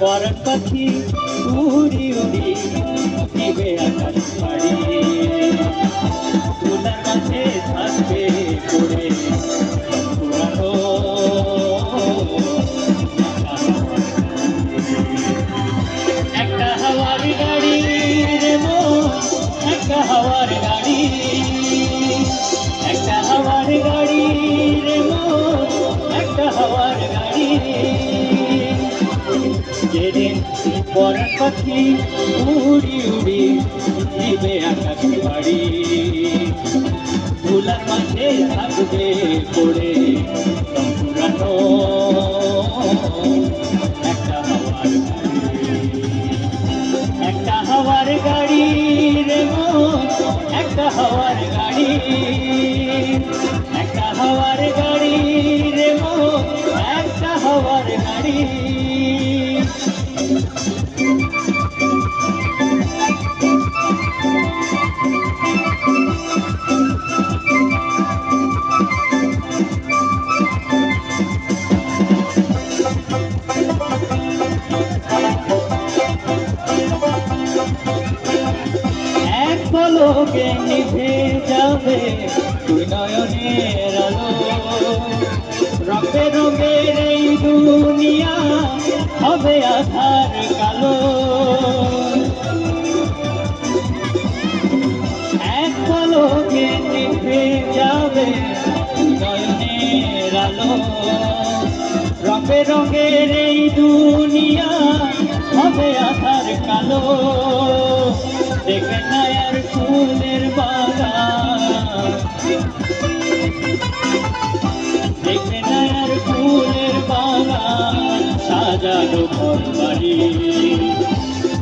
পরাণ পাখি উড়ি উড়ি দিবে আকাশ বাড়ি, তুলার মাঝে থাকবে পড়ে পুরানো একটা হাওয়ার গাড়ি রে মন, একটা হাওয়ার গাড়ি, একটা হাওয়ার গাড়ি রে মন, একটা হাওয়ার গাড়ি। যেদিন পরাণ পাখি উড়ি উড়ি দিবে আকাশ বাড়ি, তুলার মাঝে থাকবে পড়ে পুরানো একটা হাওয়ার গাড়ি, একটা হাওয়ার গাড়ি রে মন, একটা হাওয়ার গাড়ি, একটা হাওয়ার গাড়ি রে মন, একটা হাওয়ার গাড়ি। এক পলকে নিভে যাবে তুই নয়নের আলো, রঙে রঙের এই দুনিয়া হবে আধার কালো। এক পলকে নিভে যাবে তুই নয়নের আলো, রঙে রঙের এই দুনিয়া হবে আধার কালো। দেখবে না আর ফুলের বাগান, দেখবে না আর ফুলের বাগান, সাজানো ঘর বাড়ি,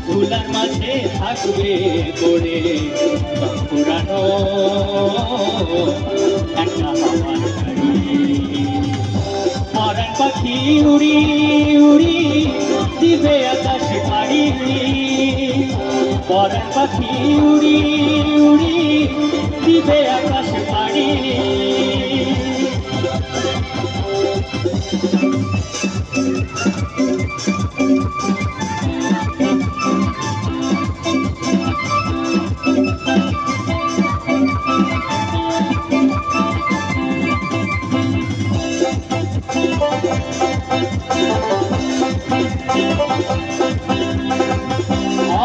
ফুলার মাঝে থাকবে পড়ে পুরানো একটা হাওয়ার গাড়ি। পরাণ পাখি উড়ি উড়ি দিবে আকাশ বাড়ি, পরাণ পাখি উড়ি উড়ি দিবে আকাশ বাড়ি।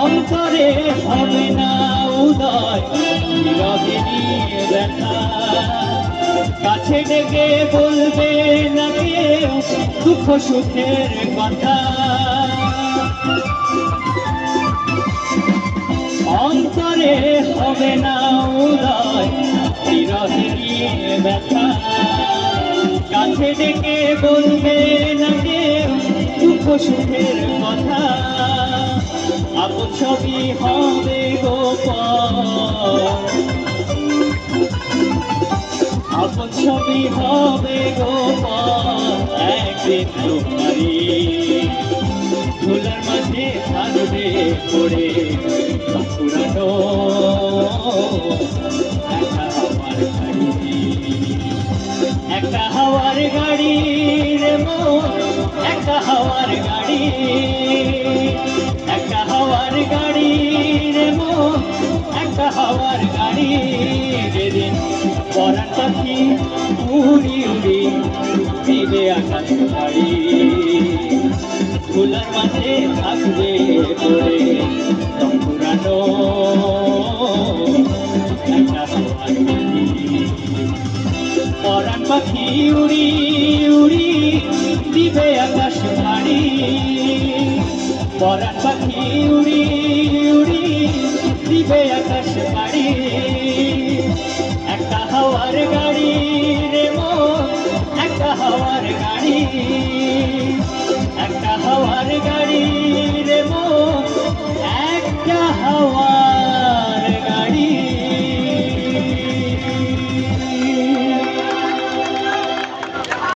অন্তরে হবে না উদয় বিরোধিনী ব্যথা, কাছে ডেকে বলবে না কেউ দুঃখ সুখের কথা। অন্তরে হবে না উদয় বিরোধিনী ব্যথা, কাছে ডেকে বলবে না কেউ দুঃখ সুখের কথা। আপন ছবি হবে গোপন, আপন ছবি হবে গোপন, একদিন তোমারি ফুলার মাঝে থাকবে পড়ে পুরানো একটা হাওয়ার গাড়ি, একটা হাওয়ার গাড়ি রে মন, একটা হাওয়ার গাড়ি, একটা হাওয়ার গাড়ি রে মন, একটা হাওয়ার গাড়ি। যেদিন পরাণ পাখি উড়ি উড়ি দিবে আকাশ বাড়ি, ফুলার মাঝে থাকবে পড়ে পুরানো একটা হাওয়ার গাড়ি। পরাণ পাখি উড়ি উড়ি দিবে আকাশ বাড়ি, পরাণ পাখি উড়ি উড়ি দিবে আকাশ বাড়ি। একটা হাওয়ার গাড়ি রে মন, একটা হাওয়ার গাড়ি, একটা হাওয়ার গাড়ি রে